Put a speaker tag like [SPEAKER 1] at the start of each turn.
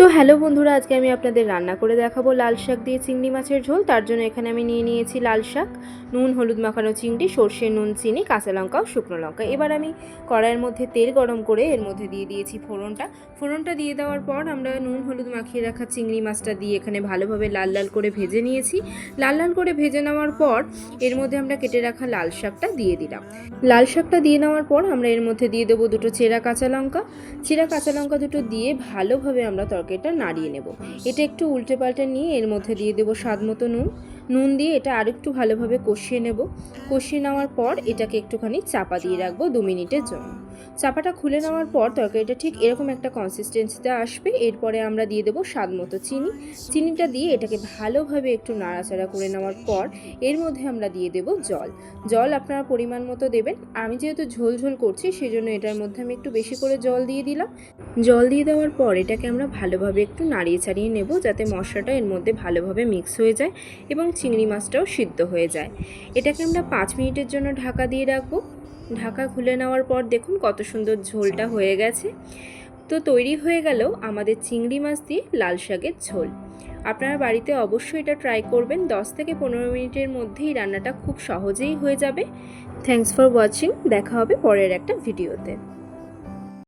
[SPEAKER 1] তো হ্যালো বন্ধুরা, আজকে আমি আপনাদের রান্না করে দেখাবো লাল শাক দিয়ে চিংড়ি মাছের ঝোল। তার জন্য এখানে আমি নিয়ে নিয়েছি লাল শাক, নুন হলুদ মাখানো চিংড়ি, সর্ষে নুন চিনি, কাঁচা লঙ্কা ও শুকনো লঙ্কা। এবার আমি কড়াইয়ের মধ্যে তেল গরম করে এর মধ্যে দিয়ে দিয়েছি ফোড়নটা দিয়ে দেওয়ার পর আমরা নুন হলুদ মাখিয়ে রাখা চিংড়ি মাছটা দিয়ে এখানে ভালোভাবে লাল লাল করে ভেজে নিয়েছি। লাল লাল করে ভেজে নেওয়ার পর এর মধ্যে আমরা কেটে রাখা লাল শাকটা দিয়ে দিলাম। লাল শাকটা দিয়ে নেওয়ার পর আমরা এর মধ্যে দিয়ে দেবো দুটো চেরা কাঁচা লঙ্কা দুটো দিয়ে ভালোভাবে আমরা তরকারিটা নাড়িয়ে নেব। এটা একটু উল্টে পাল্টে নিয়ে এর মধ্যে দিয়ে দেবো স্বাদ মতো নুন দিয়ে এটা আরেকটু ভালোভাবে কষিয়ে নেব। কষিয়ে নেওয়ার পর এটাকে একটুখানি চাপা দিয়ে রাখবো 2 মিনিটের জন্য। চাপাটা খুলে নেওয়ার পর তরকারিটা ঠিক এরকম একটা কনসিস্টেন্সিতে আসবে। এরপরে আমরা দিয়ে দেবো স্বাদ মতো চিনিটা দিয়ে এটাকে ভালোভাবে একটু নাড়াচাড়া করে নেওয়ার পর এর মধ্যে আমরা দিয়ে দেবো জল আপনারা পরিমাণ মতো দেবেন। আমি যেহেতু ঝোল ঝোল করছি সেজন্য এটার মধ্যে আমি একটু বেশি করে জল দিয়ে দিলাম। জল দিয়ে দেওয়ার পর এটাকে আমরা ভালোভাবে একটু নাড়িয়ে ছাড়িয়ে নেব, যাতে মশলাটা এর মধ্যে ভালোভাবে মিক্স হয়ে যায় এবং চিংড়ি মাছটাও সিদ্ধ হয়ে যায়। এটাকে আমরা 5 মিনিটের জন্য ঢাকা দিয়ে রাখবো। ঢাকা খুলে নেওয়ার পর দেখুন কত সুন্দর ঝোলটা হয়ে গেছে। তো তৈরি হয়ে গেল আমাদের চিংড়ি মাছ দিয়ে লাল শাকের ঝোল। আপনারা বাড়িতে অবশ্যই এটা ট্রাই করবেন। 10 থেকে 15 মিনিটের মধ্যেই রান্নাটা খুব সহজেই হয়ে যাবে। Thanks for watching. দেখা হবে পরের একটা ভিডিওতে।